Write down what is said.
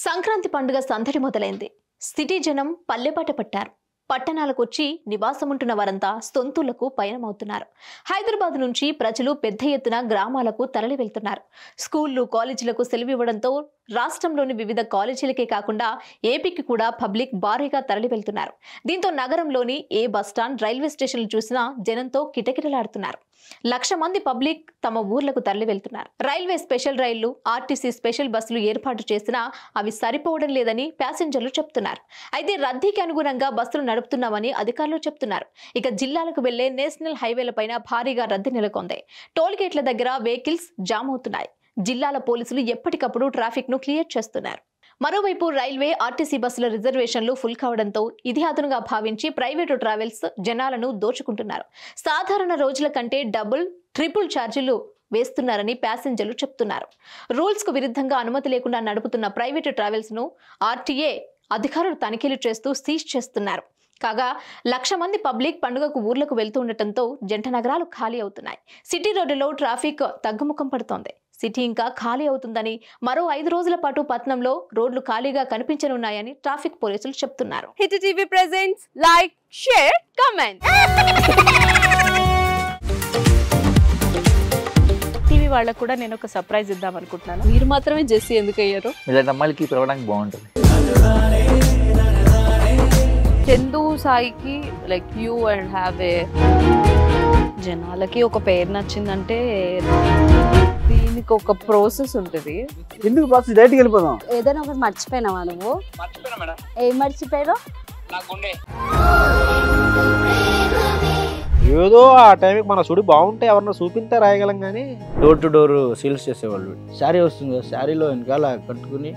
సంక్రాంతి పండుగ సందడి మొదలైంది. సిటీ జనం పల్లెబాట పట్టారు. పట్టణాలకు వచ్చి నివాసముంటున్న వారంతా సొంతూళ్లకు పయనమవుతున్నారు. హైదరాబాద్ నుంచి ప్రజలు పెద్ద ఎత్తున గ్రామాలకు తరలి వెళ్తున్నారు. స్కూళ్లు, కాలేజీలకు సెలవు ఇవ్వడంతో రాష్ట్రంలోని వివిధ కాలేజీలకే కాకుండా ఏపీకి కూడా పబ్లిక్ భారీగా తరలి వెళ్తున్నారు. దీంతో నగరంలోని ఏ బస్టాండ్, రైల్వే స్టేషన్లు చూసినా జనంతో కిటకిటలాడుతున్నారు. 1,00,000 మంది పబ్లిక్ తమ ఊర్లకు తరలి వెళ్తున్నారు. రైల్వే స్పెషల్ రైళ్లు, ఆర్టీసీ స్పెషల్ బస్సులు ఏర్పాటు చేసినా అవి సరిపోవడం లేదని ప్యాసింజర్లు చెప్తున్నారు. అయితే రద్దీకి అనుగుణంగా బస్సులు నడుపుతున్నామని అధికారులు చెప్తున్నారు. ఇక జిల్లాలకు వెళ్లే నేషనల్ హైవేలపైన భారీగా రద్దీ నెలకొంది. టోల్ గేట్ల దగ్గర వెహికల్స్ జామ్ అవుతున్నాయి. జిల్లాల పోలీసులు ఎప్పటికప్పుడు ట్రాఫిక్ ను క్లియర్ చేస్తున్నారు. మరోవైపు రైల్వే, ఆర్టీసీ బస్సుల రిజర్వేషన్లు ఫుల్ కావడంతో ఇది అదునుగా భావించి ప్రైవేటు ట్రావెల్స్ జనాలను దోచుకుంటున్నారు. సాధారణ రోజుల కంటే డబుల్, ట్రిపుల్ ఛార్జీలు వేస్తున్నారని ప్యాసింజర్లు చెప్తున్నారు. రూల్స్ కు విరుద్ధంగా అనుమతి లేకుండా నడుపుతున్న ప్రైవేటు ట్రావెల్స్ ను ఆర్టీఏ అధికారులు తనిఖీలు చేస్తూ సీజ్ చేస్తున్నారు. కాగా 1,00,000 మంది పబ్లిక్ పండుగకు ఊర్లకు వెళ్తూ ఉండటంతో జంట నగరాలు ఖాళీ అవుతున్నాయి. సిటీ రోడ్డులో ట్రాఫిక్ తగ్గుముఖం పడుతోంది. సిటీ ఇంకా ఖాళీ అవుతుందని, మరో 5 రోజుల పాటు పట్నంలో రోడ్లు ఖాళీగా కనిపించనున్నాయని ట్రాఫిక్ పోలీసులు చెప్తున్నారు. Hit TV presents like, share, comment. TV వాళ్ళకు కూడా నేను ఒక సర్ప్రైజ్ ఇద్దాం అనుకుంటున్నాను. మీరు మాత్రమే జెస్సీ ఎందుకు అయ్యారు? ఇలాంటి అమ్మాయిలకి పిలవడానికి బాగుంటుంది. చందు సాయికి like you and have a జనాలకి ఒక పేరు నచ్చిందంటే దీనికి ఒక ప్రాసెస్ ఉంటుంది. ఎందుకు ప్రాసెస్? డైరెక్ట్‌గా వెళ్ళిపోదాం. ఏదైనా ఒకటి మర్చిపోయినావా నువ్వు? మర్చిపోయినా మేడం. ఏం మర్చిపోయావు? నా గుండె. ఏదో ఆ టైంకి మన సుడి బాగుంటే ఎవరన్నా చూపింటే రాయగలం కానీ డోర్ టు డోర్ సేల్స్ చేసేవాళ్ళు. శారీ వస్తుంది, శారీలో వెనకాల కట్టుకుని